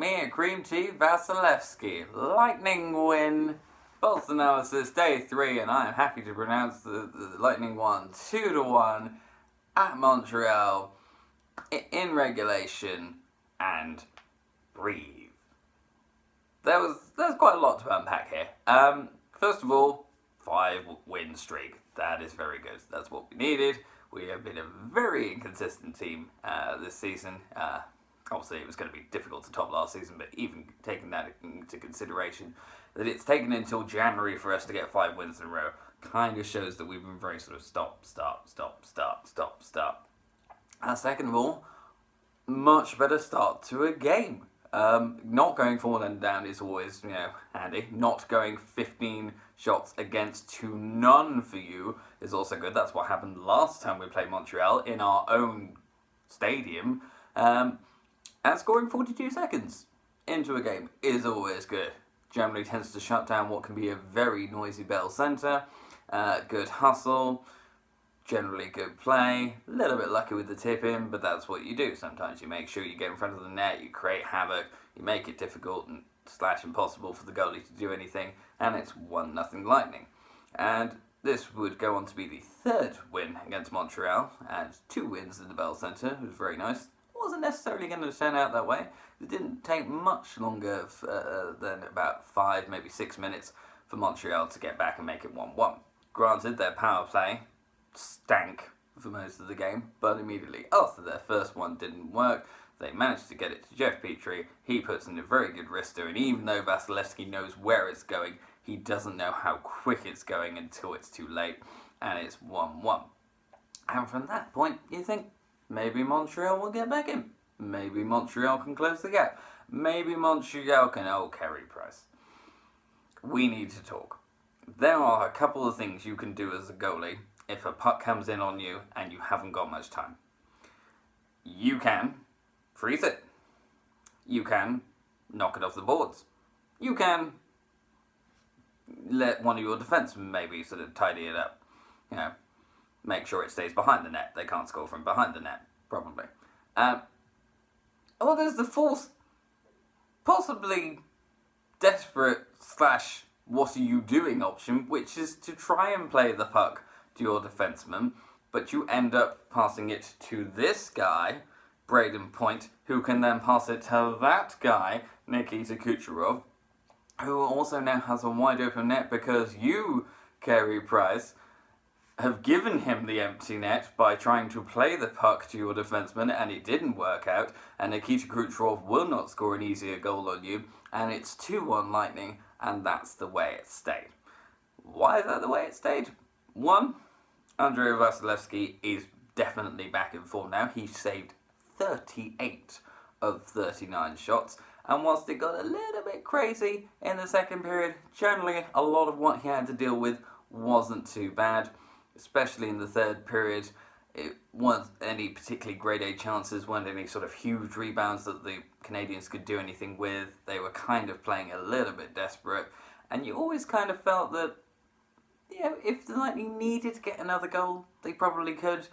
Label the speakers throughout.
Speaker 1: me a cream tea Vasilevsky. Lightning win. Both analysis day 3, and I am happy to pronounce the Lightning won 2-1 at Montreal in regulation. And breathe. There's quite a lot to unpack here. First of all, 5-win streak. That is very good. That's what we needed. We have been a very inconsistent team this season. Obviously, it was going to be difficult to top last season, but even taking that into consideration, that it's taken until January for us to get 5 wins in a row, kind of shows that we've been very sort of stop. And second of all, much better start to a game. Not going forward and down is always, handy. Not going 15 shots against to none for you is also good. That's what happened last time we played Montreal in our own stadium. And scoring 42 seconds into a game is always good. Generally tends to shut down what can be a very noisy Bell Centre. Good hustle. Generally good play, a little bit lucky with the tip in, but that's what you do. Sometimes you make sure you get in front of the net, you create havoc, you make it difficult and / impossible for the goalie to do anything, and it's 1-0 Lightning. And this would go on to be the 3rd win against Montreal, and 2 wins in the Bell Centre. It was very nice. It wasn't necessarily going to turn out that way. It didn't take much longer than about 5, maybe 6 minutes for Montreal to get back and make it 1-1. Granted, their power play stank for most of the game, but immediately after their first one didn't work, they managed to get it to Jeff Petrie. He puts in a very good wrister, and even though Vasilevsky knows where it's going, he doesn't know how quick it's going until it's too late, and it's 1-1. And from that point, you think, maybe Montreal will get back in. Maybe Montreal can close the gap. Maybe Montreal can Carey Price. We need to talk. There are a couple of things you can do as a goalie if a puck comes in on you and you haven't got much time. You can freeze it. You can knock it off the boards. You can let one of your defensemen maybe sort of tidy it up. Make sure it stays behind the net. They can't score from behind the net, probably. There's the fourth, possibly desperate / what are you doing option, which is to try and play the puck to your defenseman, but you end up passing it to this guy, Braden Point, who can then pass it to that guy, Nikita Kucherov, who also now has a wide open net because you, Carey Price, have given him the empty net by trying to play the puck to your defenseman, and it didn't work out, and Nikita Kucherov will not score an easier goal on you, and it's 2-1 Lightning, and that's the way it stayed. Why is that the way it stayed? 1, Andrei Vasilevsky is definitely back in form now. He saved 38 of 39 shots, and whilst it got a little bit crazy in the second period, generally a lot of what he had to deal with wasn't too bad, especially in the third period. It wasn't any particularly grade A chances, weren't any sort of huge rebounds that the Canadians could do anything with. They were kind of playing a little bit desperate, and you always kind of felt that if the Lightning needed to get another goal, they probably could.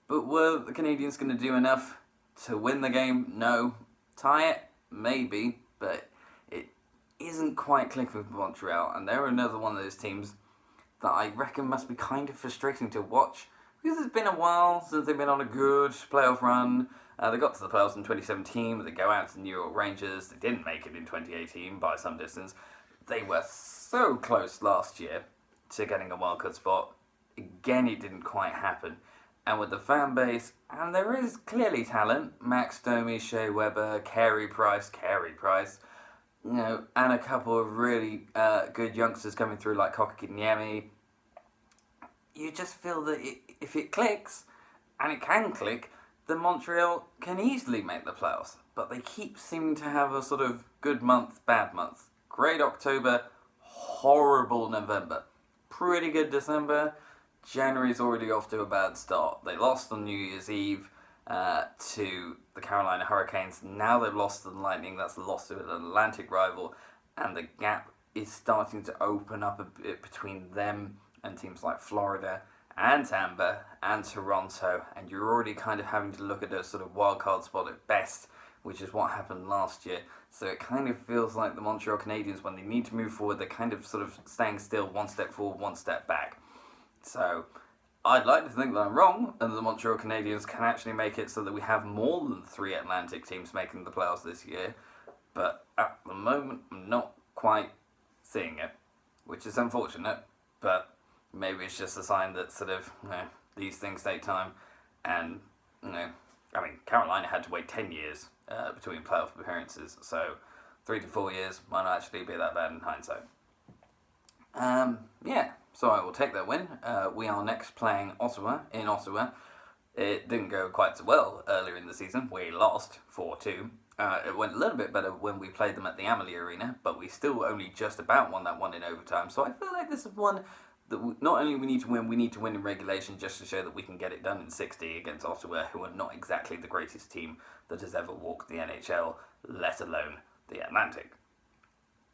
Speaker 1: But were the Canadians going to do enough to win the game? No. Tie it? Maybe. But it isn't quite clicking with Montreal. And they're another one of those teams that I reckon must be kind of frustrating to watch. Because it's been a while since they've been on a good playoff run. They got to the playoffs in 2017, but they go out to the New York Rangers. They didn't make it in 2018 by some distance. They were so close last year to getting a wildcard spot. Again, it didn't quite happen. And with the fan base, and there is clearly talent, Max Domi, Shea Weber, Carey Price, and a couple of really good youngsters coming through like Kotkaniemi, you just feel that if it clicks, and it can click, then Montreal can easily make the playoffs. But they keep seeming to have a sort of good month, bad month. Great October, horrible November. Pretty good December. January's already off to a bad start. They lost on New Year's Eve to the Carolina Hurricanes. Now they've lost to the Lightning. That's a loss to an Atlantic rival. And the gap is starting to open up a bit between them and teams like Florida and Tampa and Toronto. And you're already kind of having to look at a sort of wildcard spot at best which is what happened last year. So it kind of feels like the Montreal Canadiens, when they need to move forward, they're kind of sort of staying still, one step forward, one step back. So I'd like to think that I'm wrong, and the Montreal Canadiens can actually make it so that we have more than 3 Atlantic teams making the playoffs this year. But at the moment, I'm not quite seeing it, which is unfortunate, but maybe it's just a sign that sort of, these things take time, and, Carolina had to wait 10 years between playoff appearances, so 3 to 4 years might not actually be that bad in hindsight. So I will take that win. We are next playing Ottawa in Ottawa. It didn't go quite so well earlier in the season. We lost 4-2. It went a little bit better when we played them at the Amalie Arena, but we still only just about won that one in overtime. So I feel like this is one that not only we need to win in regulation just to show that we can get it done in 60 against Ottawa, who are not exactly the greatest team that has ever walked the NHL, let alone the Atlantic.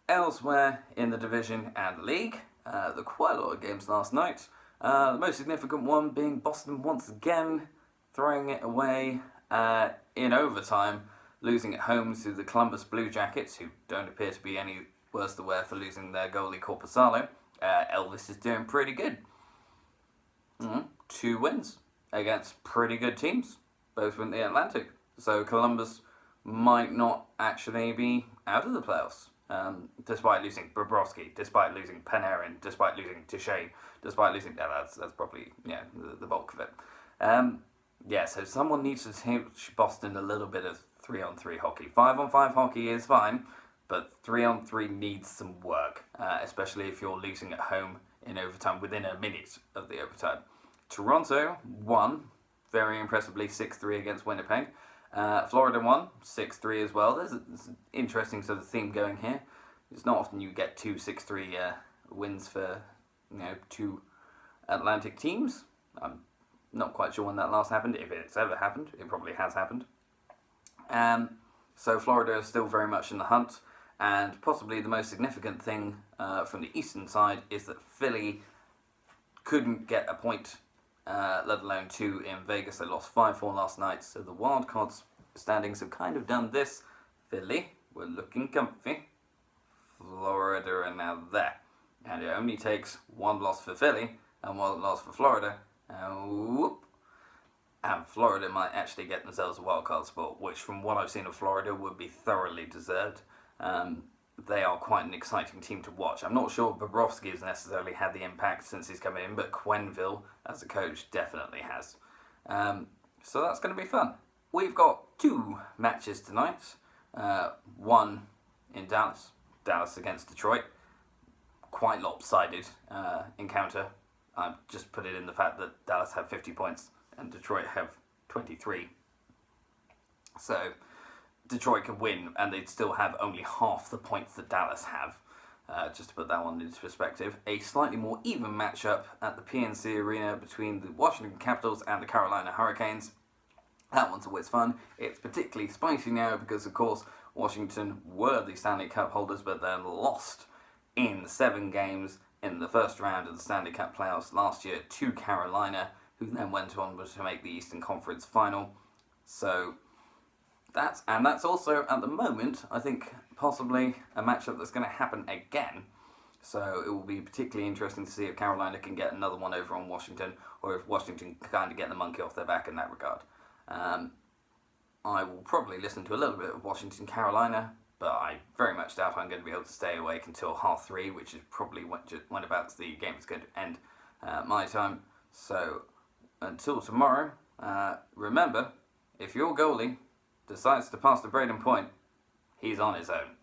Speaker 1: Elsewhere in the division and league, there were quite a lot of games last night. The most significant one being Boston once again throwing it away in overtime, losing at home to the Columbus Blue Jackets, who don't appear to be any worse the wear for losing their goalie Corpusalo. Elvis is doing pretty good. 2 wins against pretty good teams, both in the Atlantic. So Columbus might not actually be out of the playoffs. Despite losing Bobrovsky, despite losing Panarin, despite losing Touche, despite losing... that's probably, the bulk of it. So someone needs to teach Boston a little bit of 3-on-3 hockey. 5-on-5 hockey is fine, but 3-on-3 needs some work, especially if you're losing at home in overtime within a minute of the overtime. Toronto won, very impressively, 6-3 against Winnipeg. Florida won, 6-3 as well. There's an interesting sort of theme going here. It's not often you get 2 6-3 wins for 2 Atlantic teams. I'm not quite sure when that last happened. If it's ever happened, it probably has happened. So Florida is still very much in the hunt, and possibly the most significant thing from the eastern side is that Philly couldn't get a point, let alone 2 in Vegas. They lost 5-4 last night, so the wildcard standings have kind of done this. Philly were looking comfy. Florida are now there. And it only takes 1 loss for Philly and 1 loss for Florida. And Florida might actually get themselves a wildcard spot, which from what I've seen of Florida would be thoroughly deserved. They are quite an exciting team to watch. I'm not sure Bobrovsky has necessarily had the impact since he's come in, but Quenneville as a coach definitely has. So that's going to be fun. We've got 2 matches tonight. One in Dallas. Dallas against Detroit. Quite lopsided encounter. I've just put it in the fact that Dallas have 50 points and Detroit have 23. So Detroit can win and they'd still have only half the points that Dallas have. Just to put that one into perspective. A slightly more even matchup at the PNC Arena between the Washington Capitals and the Carolina Hurricanes. That one's always fun. It's particularly spicy now because, of course, Washington were the Stanley Cup holders but then lost in 7 games in the first round of the Stanley Cup playoffs last year to Carolina, who then went on to make the Eastern Conference final. So that's also, at the moment, I think, possibly a matchup that's going to happen again. So it will be particularly interesting to see if Carolina can get another one over on Washington, or if Washington can kind of get the monkey off their back in that regard. I will probably listen to a little bit of Washington Carolina, but I very much doubt I'm going to be able to stay awake until 3:30, which is probably when about the game is going to end my time. So until tomorrow, remember, if your goalie decides to pass the Braden Point, he's on his own.